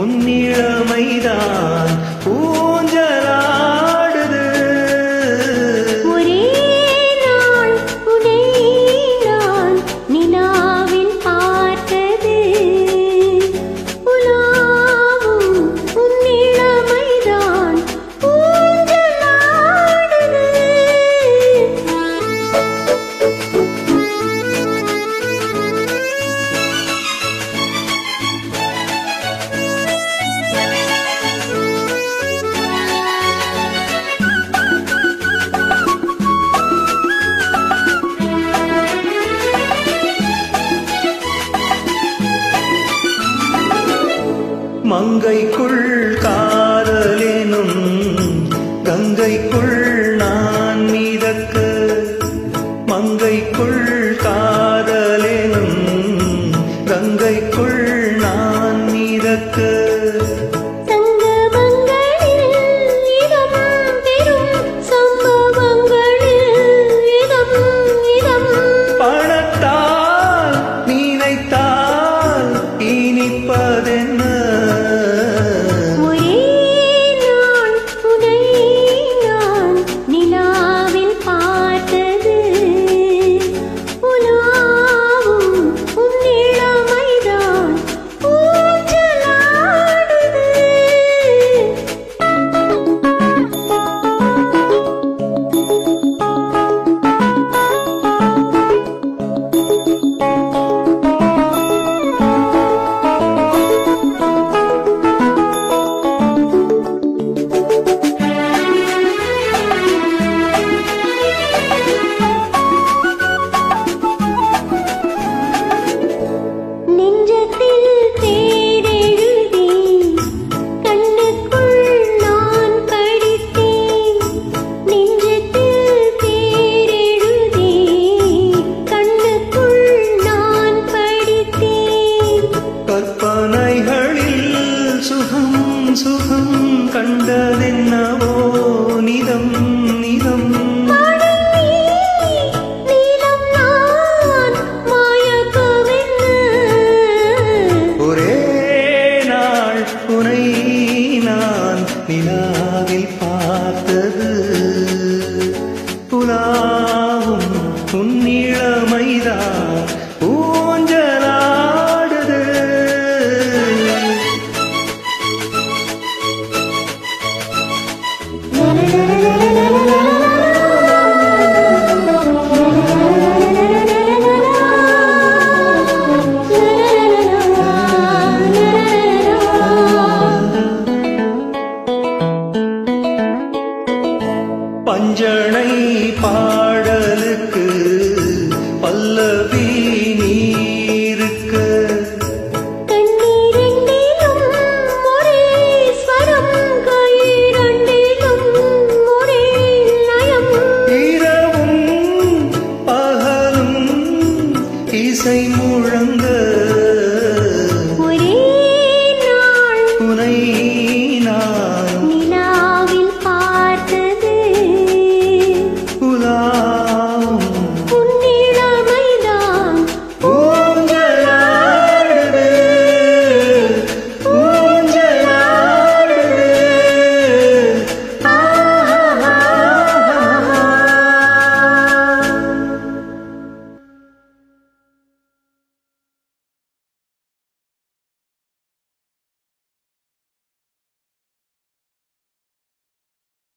உன்னிழமைதான் ஊஞ்சலாடுது. ஒரே நாள் உனை நான் நிலாவில் பார்த்தது. உலாவும் உன்னிழமைதான் ஊஞ்சலாடுது. மங்கைக்குள் காதலெனும் கங்கைக்குள் நான் மிதக்க. மங்கைக்குள் காதலெனும் கங்கைக்குள் நான் மிதக்க. பணத்தால் நினைத்தால் இனிப்பதென்ன. சுகம் கண்டதென்னவோ நிதம் நிதம். ஒரே நாள் உனை நான் நிலாவில் பார்த்தது. புலாவும் உன்னிழமைதான் ஊஞ்சலாடுது. பஞ்சனை பாடலுக்கு பல்லவி நீருக்கு. இரவும் பகலும் இசை முழங்க. ஒரே நாள் உனை